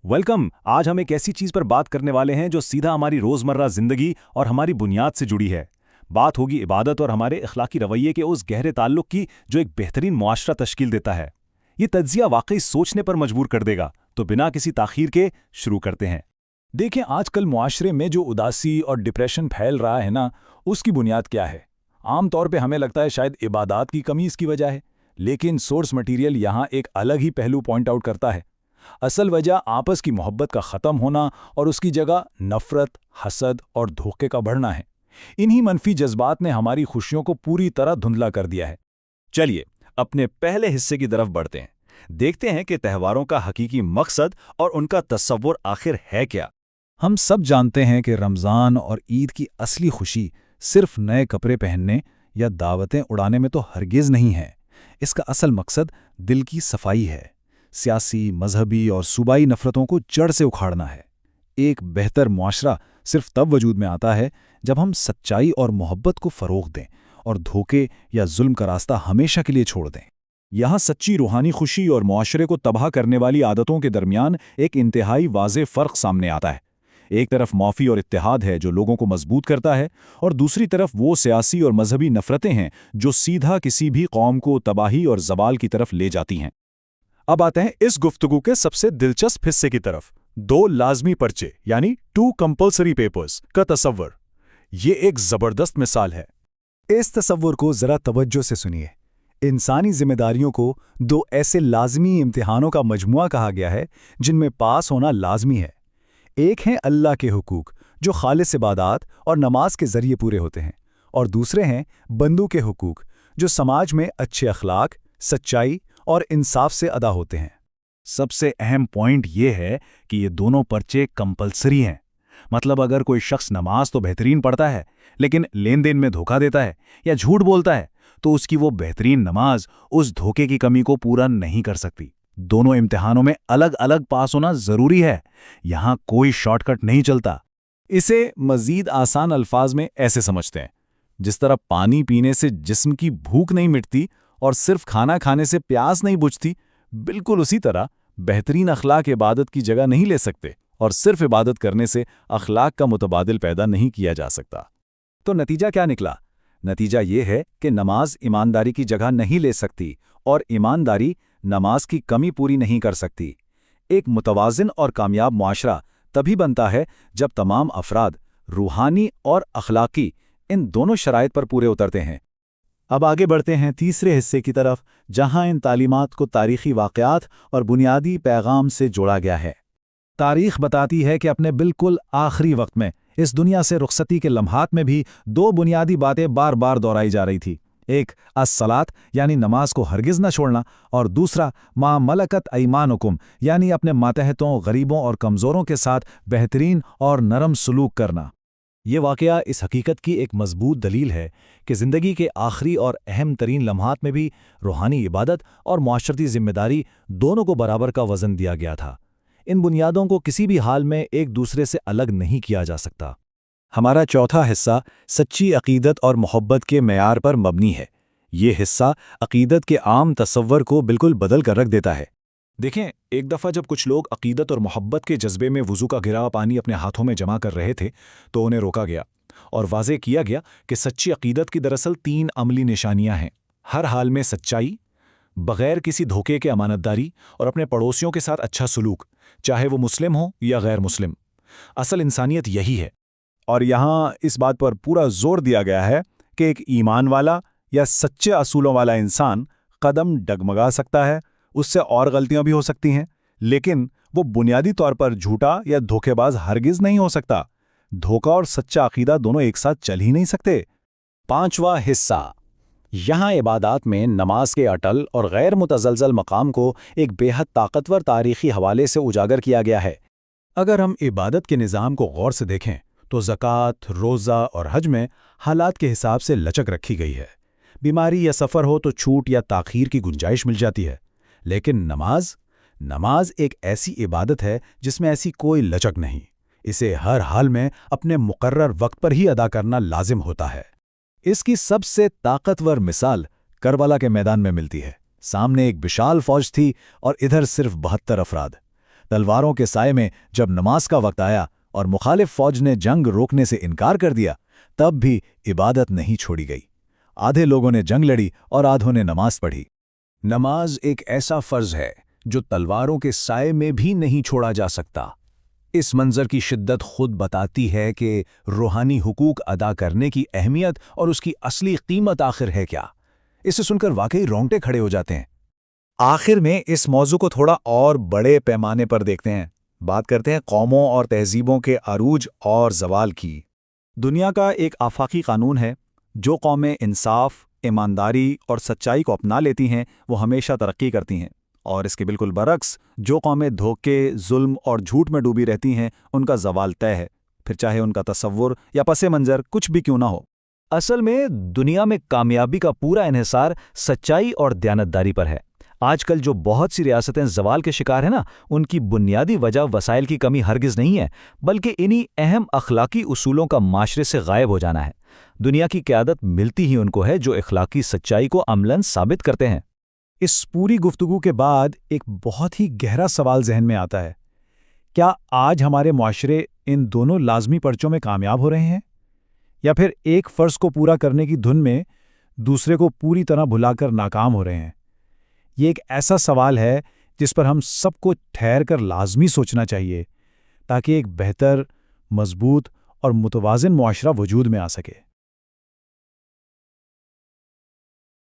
Welcome. आज हम एक ऐसी चीज पर बात करने वाले हैं जो सीधा हमारी रोजमर्रा जिंदगी और हमारी बुनियाद से जुड़ी है। बात होगी इबादत और हमारे इखलाकी रवैये के उस गहरे ताल्लुक की जो एक बेहतरीन मुआशरा तश्कील देता है। ये तज्जिया वाकई सोचने पर मजबूर कर देगा, तो बिना किसी ताखीर के शुरू करते हैं। देखें, आजकल मुआशरे में जो उदासी और डिप्रेशन फैल रहा है ना, उसकी बुनियाद क्या है? आमतौर पे हमें लगता है शायद इबादत की कमी इसकी वजह है, लेकिन सोर्स मटेरियल यहाँ एक अलग ही पहलू पॉइंट आउट करता है। असल वजह आपस की मोहब्बत का ख़त्म होना और उसकी जगह नफ़रत, हसद और धोखे का बढ़ना है। इन्हीं मनफी जज्बात ने हमारी खुशियों को पूरी तरह धुंधला कर दिया है। चलिए अपने पहले हिस्से की तरफ बढ़ते हैं। देखते हैं कि त्योहारों का हकीकी मकसद और उनका तस्वुर आखिर है क्या। हम सब जानते हैं कि रमज़ान और ईद की असली खुशी सिर्फ नए कपड़े पहनने या दावतें उड़ाने में तो हरगिज़ नहीं है। इसका असल मकसद दिल की सफाई है। सियासी, मजहबी और सूबाई नफ़रतों को जड़ से उखाड़ना है। एक बेहतर मुआशरा सिर्फ तब वजूद में आता है जब हम सच्चाई और मोहब्बत को फ़रोग़ दें और धोखे या जुल्म का रास्ता हमेशा के लिए छोड़ दें। यहाँ सच्ची रूहानी खुशी और मुआशरे को तबाह करने वाली आदतों के दरमियान एक इंतहाई वाज़ेह फ़र्क सामने आता है। एक तरफ मौफ़ी और इत्तेहाद है जो लोगों को मजबूत करता है, और दूसरी तरफ वो सियासी और मजहबी नफ़रतें हैं जो सीधा किसी भी कौम को तबाही और ज़वाल की तरफ ले जाती हैं। अब आते हैं इस गुफ्तगू के सबसे दिलचस्प हिस्से की तरफ, 2 लाजमी पर्चे यानी 2 कंपल्सरी पेपर्स का तस्वर। ये एक ज़बरदस्त मिसाल है। इस तस्वर को ज़रा तवज्जो से सुनिए। इंसानी जिम्मेदारियों को 2 ऐसे लाजमी इम्तिहानों का मजमुआ कहा गया है जिनमें पास होना लाजमी है। एक हैं अल्लाह के हुकूक जो खालिस इबादत और नमाज के ज़रिए पूरे होते हैं, और दूसरे हैं बंदू के हुकूक जो समाज में अच्छे अखलाक, सच्चाई और इंसाफ से अदा होते हैं। सबसे अहम पॉइंट ये है कि ये दोनों पर्चे कंपल्सरी हैं। मतलब अगर कोई शख्स नमाज तो बेहतरीन पढ़ता है लेकिन लेन देन में धोखा देता है या झूठ बोलता है, तो उसकी वो बेहतरीन नमाज उस धोखे की कमी को पूरा नहीं कर सकती। दोनों इम्तिहानों में अलग अलग पास होना ज़रूरी है। यहाँ कोई शॉर्टकट नहीं चलता। इसे मज़ीद आसान अल्फाज में ऐसे समझते हैं, जिस तरह पानी पीने से जिस्म की भूख नहीं मिटती और सिर्फ खाना खाने से प्यास नहीं बुझती, बिल्कुल उसी तरह बेहतरीन अखलाक इबादत की जगह नहीं ले सकते, और सिर्फ इबादत करने से अखलाक का मुतबादिल पैदा नहीं किया जा सकता। तो नतीजा क्या निकला? नतीजा ये है कि नमाज ईमानदारी की जगह नहीं ले सकती और ईमानदारी नमाज की कमी पूरी नहीं कर सकती। एक मुतवाज़िन और कामयाब मुआशरा तभी बनता है जब तमाम अफराद रूहानी और अखलाकी इन दोनों शराइत पर पूरे उतरते हैं। अब आगे बढ़ते हैं तीसरे हिस्से की तरफ, जहां इन तालीमात को तारीख़ी वाक़यात और बुनियादी पैगाम से जोड़ा गया है। तारीख़ बताती है कि अपने बिल्कुल आखिरी वक्त में इस दुनिया से रुखसती के लम्हात में भी 2 बुनियादी बातें बार बार दोहराई जा रही थी। एक अस्सलात यानी नमाज को हरगिज़ न छोड़ना, और दूसरा मा मलकत ऐमानुकुम यानी अपने मातहतों, गरीबों और कमज़ोरों के साथ बेहतरीन और नरम सलूक करना। ये वाक़या इस हकीकत की एक मजबूत दलील है कि ज़िंदगी के आखिरी और अहम तरीन लम्हात में भी रूहानी इबादत और मुआशरती ज़िम्मेदारी दोनों को बराबर का वज़न दिया गया था। इन बुनियादों को किसी भी हाल में एक दूसरे से अलग नहीं किया जा सकता। हमारा चौथा हिस्सा सच्ची अक़ीदत और मोहब्बत के मेयार पर मबनी है। ये हिस्सा अक़ीदत के आम तस्वर को बिल्कुल बदल कर रख देता है। देखें, एक दफ़ा जब कुछ लोग अक़ीदत और मोहब्बत के जज्बे में वुज़ू का गिरा पानी अपने हाथों में जमा कर रहे थे, तो उन्हें रोका गया और वाज़े किया गया कि सच्ची अक़ीदत की दरअसल 3 अमली निशानियां हैं। हर हाल में सच्चाई, बग़ैर किसी धोखे के अमानतदारी और अपने पड़ोसियों के साथ अच्छा सलूक, चाहे वो मुस्लिम हो या गैर मुस्लिम। असल इंसानियत यही है। और यहाँ इस बात पर पूरा जोर दिया गया है कि एक ईमान वाला या सच्चे असूलों वाला इंसान कदम डगमगा सकता है, उससे और गलतियां भी हो सकती हैं, लेकिन वो बुनियादी तौर पर झूठा या धोखेबाज हरगिज़ नहीं हो सकता। धोखा और सच्चा अक़ीदा दोनों एक साथ चल ही नहीं सकते। 5वां हिस्सा, यहाँ इबादत में नमाज के अटल और गैर मुतज़लज़ल मकाम को एक बेहद ताकतवर तारीख़ी हवाले से उजागर किया गया है। अगर हम इबादत के निज़ाम को गौर से देखें तो ज़कात, रोज़ा और हज में हालात के हिसाब से लचक रखी गई है। बीमारी या सफ़र हो तो छूट या ताख़ीर की गुंजाइश मिल जाती है। लेकिन नमाज एक ऐसी इबादत है जिसमें ऐसी कोई लचक नहीं। इसे हर हाल में अपने मुकर्रर वक्त पर ही अदा करना लाजिम होता है। इसकी सबसे ताकतवर मिसाल करबला के मैदान में मिलती है। सामने एक विशाल फौज थी और इधर सिर्फ 72 अफराद। تلواروں کے سائے میں جب نماز کا وقت آیا اور مخالف فوج نے جنگ روکنے سے انکار کر دیا، تب بھی عبادت نہیں چھوڑی گئی۔ آدھے لوگوں نے جنگ لڑی اور آدھوں نے نماز پڑھی۔ نماز ایک ایسا فرض ہے جو تلواروں کے سائے میں بھی نہیں چھوڑا جا سکتا۔ اس منظر کی شدت خود بتاتی ہے کہ روحانی حقوق ادا کرنے کی اہمیت اور اس کی اصلی قیمت آخر ہے کیا۔ اسے سن کر واقعی رونگٹے کھڑے ہو جاتے ہیں۔ آخر میں اس موضوع کو تھوڑا اور بڑے پیمانے پر دیکھتے ہیں۔ بات کرتے ہیں قوموں اور تہذیبوں کے عروج اور زوال کی۔ دنیا کا ایک آفاقی قانون ہے، جو قومیں انصاف، ایمانداری اور سچائی کو اپنا لیتی ہیں وہ ہمیشہ ترقی کرتی ہیں، اور اس کے بالکل برعکس جو قومیں دھوکے، ظلم اور جھوٹ میں ڈوبی رہتی ہیں ان کا زوال طے ہے، پھر چاہے ان کا تصور یا پس منظر کچھ بھی کیوں نہ ہو۔ اصل میں دنیا میں کامیابی کا پورا انحصار سچائی اور دیانتداری پر ہے۔ آج کل جو بہت سی ریاستیں زوال کے شکار ہیں نا، ان کی بنیادی وجہ وسائل کی کمی ہرگز نہیں ہے، بلکہ انہی اہم اخلاقی اصولوں کا معاشرے سے غائب ہو جانا ہے۔ دنیا کی قیادت ملتی ہی ان کو ہے جو اخلاقی سچائی کو عملاً ثابت کرتے ہیں۔ اس پوری گفتگو کے بعد ایک بہت ہی گہرا سوال ذہن میں آتا ہے، کیا آج ہمارے معاشرے ان دونوں لازمی پرچوں میں کامیاب ہو رہے ہیں، یا پھر ایک فرض کو پورا کرنے کی دھن میں دوسرے کو پوری طرح بھلا کر ناکام ہو رہے ہیں؟ یہ ایک ایسا سوال ہے جس پر ہم سب کو ٹھہر کر لازمی سوچنا چاہیے، تاکہ ایک بہتر، مضبوط اور متوازن معاشرہ وجود میں آ سکے۔